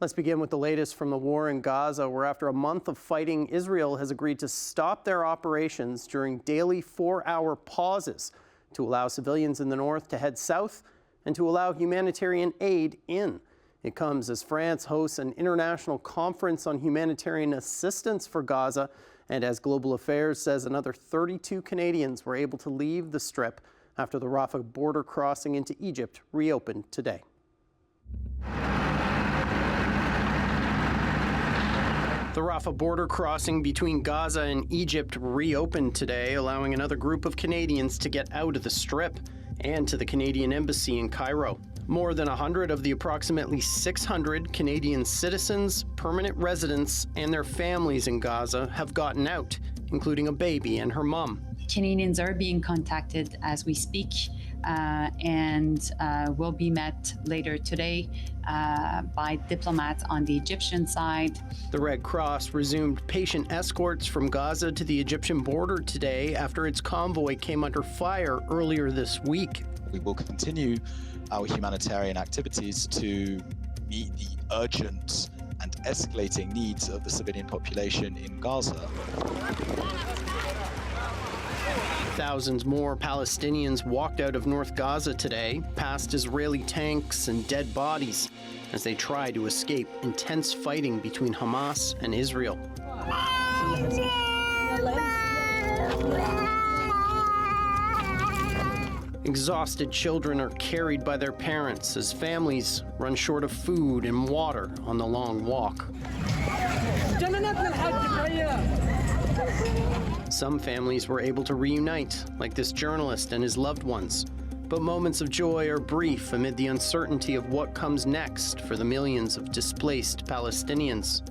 Let's begin with the latest from the war in Gaza, where after a month of fighting, Israel has agreed to stop their operations during daily 4-hour pauses to allow civilians in the north to head south and to allow humanitarian aid in. It comes as France hosts an international conference on humanitarian assistance for Gaza, and as Global Affairs says, another 32 Canadians were able to leave the Strip after the Rafah border crossing into Egypt reopened today. The Rafah border crossing between Gaza and Egypt reopened today, allowing another group of Canadians to get out of the Strip and to the Canadian Embassy in Cairo. More than 100 of the approximately 600 Canadian citizens, permanent residents, and their families in Gaza have gotten out, including a baby and her mom. Canadians are being contacted as we speak and will be met later today by diplomats on the Egyptian side. The Red Cross resumed patient escorts from Gaza to the Egyptian border today after its convoy came under fire earlier this week. We will continue our humanitarian activities to meet the urgent and escalating needs of the civilian population in Gaza. Thousands more Palestinians walked out of North Gaza today, past Israeli tanks and dead bodies, as they try to escape intense fighting between Hamas and Israel. Exhausted children are carried by their parents as families run short of food and water on the long walk. Some families were able to reunite, like this journalist and his loved ones. But moments of joy are brief amid the uncertainty of what comes next for the millions of displaced Palestinians.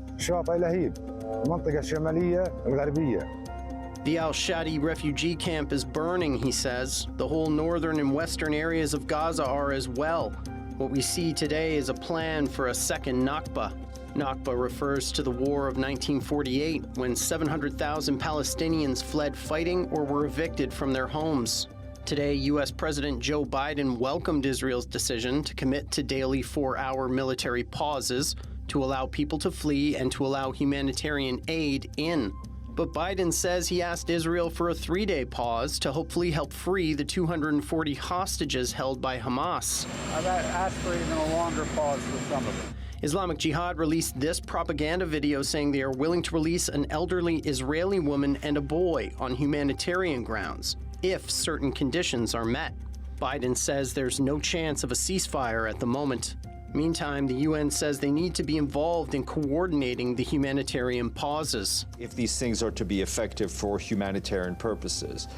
The Al-Shadi refugee camp is burning, he says. The whole northern and western areas of Gaza are as well. What we see today is a plan for a second Nakba. Nakba refers to the war of 1948, when 700,000 Palestinians fled fighting or were evicted from their homes. Today, U.S. President Joe Biden welcomed Israel's decision to commit to daily 4-hour military pauses to allow people to flee and to allow humanitarian aid in. But Biden says he asked Israel for a 3-day pause to hopefully help free the 240 hostages held by Hamas. I've asked for even a longer pause for some of them. Islamic Jihad released this propaganda video saying they are willing to release an elderly Israeli woman and a boy on humanitarian grounds, if certain conditions are met. Biden says there's no chance of a ceasefire at the moment. Meantime, the UN says they need to be involved in coordinating the humanitarian pauses. If these things are to be effective for humanitarian purposes,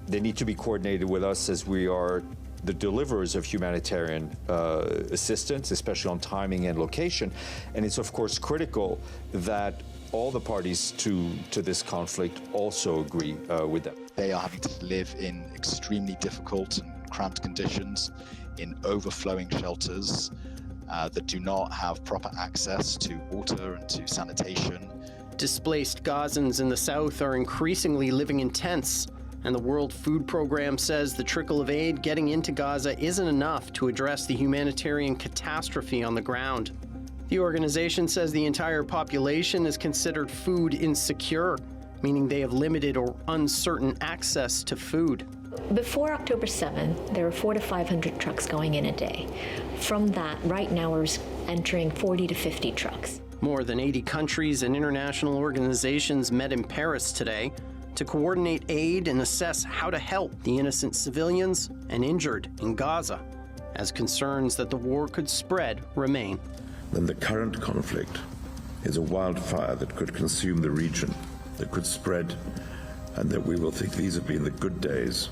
they need to be coordinated with us as we are the deliverers of humanitarian assistance, especially on timing and location. And it's, of course, critical that all the parties to this conflict also agree with them. They are having to live in extremely difficult and cramped conditions, in overflowing shelters that do not have proper access to water and to sanitation. Displaced Gazans in the south are increasingly living in tents, and the World Food Program says the trickle of aid getting into Gaza isn't enough to address the humanitarian catastrophe on the ground. The organization says the entire population is considered food insecure, meaning they have limited or uncertain access to food. Before October 7th, there were 400 to 500 trucks going in a day. From that, right now we're entering 40 to 50 trucks. More than 80 countries and international organizations met in Paris today to coordinate aid and assess how to help the innocent civilians and injured in Gaza, as concerns that the war could spread remain. Then the current conflict is a wildfire that could consume the region, that could spread, and that we will think these have been the good days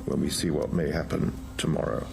when we see what may happen tomorrow.